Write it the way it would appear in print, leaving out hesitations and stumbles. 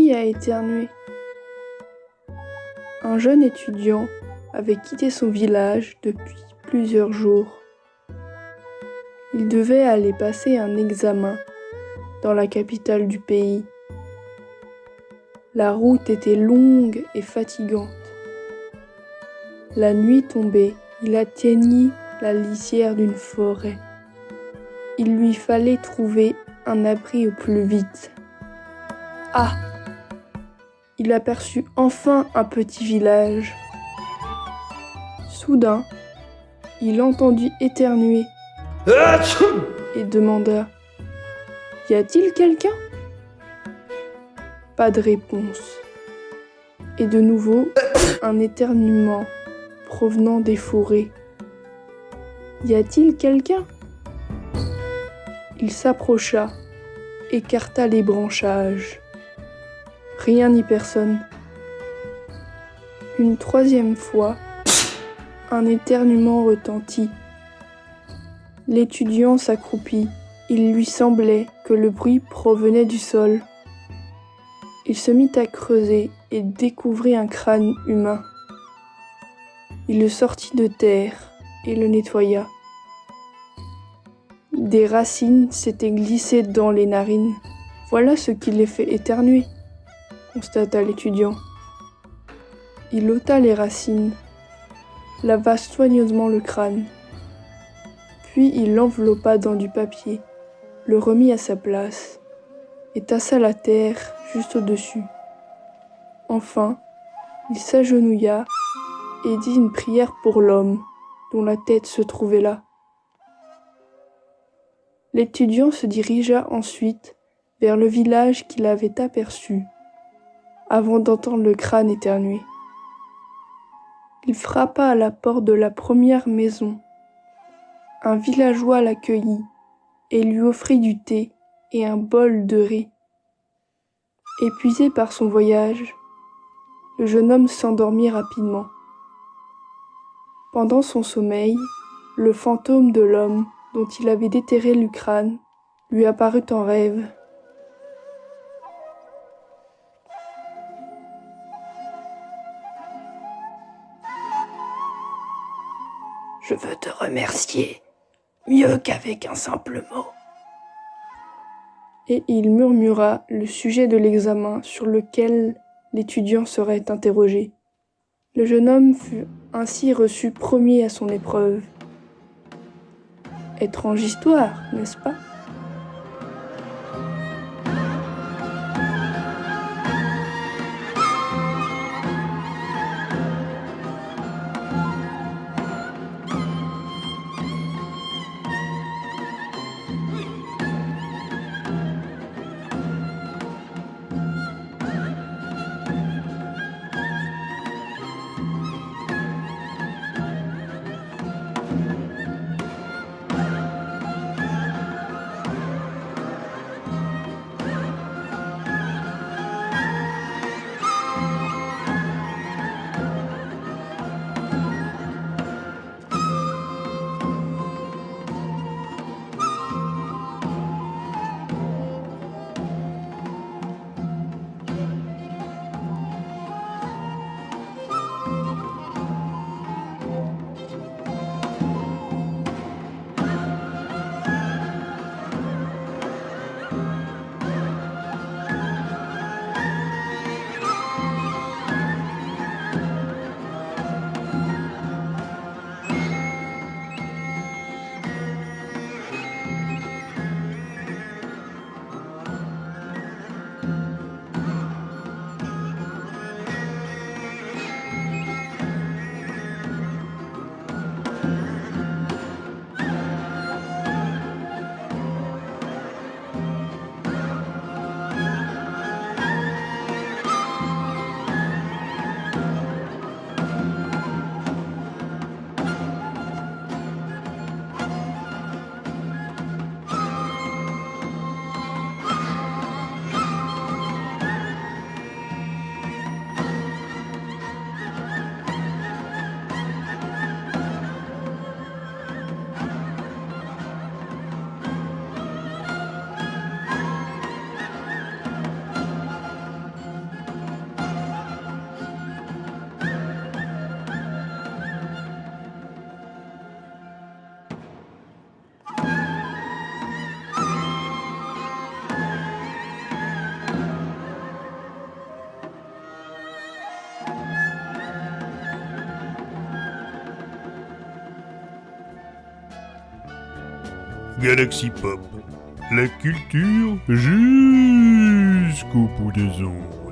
mis à éternuer. Un jeune étudiant avait quitté son village depuis plusieurs jours. Il devait aller passer un examen dans la capitale du pays. La route était longue et fatigante. La nuit tombée, il atteignit la lisière d'une forêt. Il lui fallait trouver un abri au plus vite. Ah! Il aperçut enfin un petit village. Soudain, il entendit éternuer et demanda: « Y a-t-il quelqu'un ?» Pas de réponse. Et de nouveau, un éternuement provenant des forêts. « Y a-t-il quelqu'un ?» Il s'approcha, écarta les branchages. Rien ni personne. Une troisième fois, un éternuement retentit. L'étudiant s'accroupit. Il lui semblait que le bruit provenait du sol. Il se mit à creuser et découvrit un crâne humain. Il le sortit de terre et le nettoya. Des racines s'étaient glissées dans les narines. Voilà ce qui les fait éternuer, constata l'étudiant. Il ôta les racines, lava soigneusement le crâne, puis il l'enveloppa dans du papier, le remit à sa place et tassa la terre juste au-dessus. Enfin, il s'agenouilla et dit une prière pour l'homme dont la tête se trouvait là. L'étudiant se dirigea ensuite vers le village qu'il avait aperçu avant d'entendre le crâne éternuer. Il frappa à la porte de la première maison. Un villageois l'accueillit et lui offrit du thé et un bol de riz. Épuisé par son voyage, le jeune homme s'endormit rapidement. Pendant son sommeil, le fantôme de l'homme dont il avait déterré le crâne lui apparut en rêve. Je veux te remercier, mieux qu'avec un simple mot. Et il murmura le sujet de l'examen sur lequel l'étudiant serait interrogé. Le jeune homme fut ainsi reçu premier à son épreuve. Étrange histoire, n'est-ce pas ? Galaxy Pop, la culture jusqu'au bout des ondes.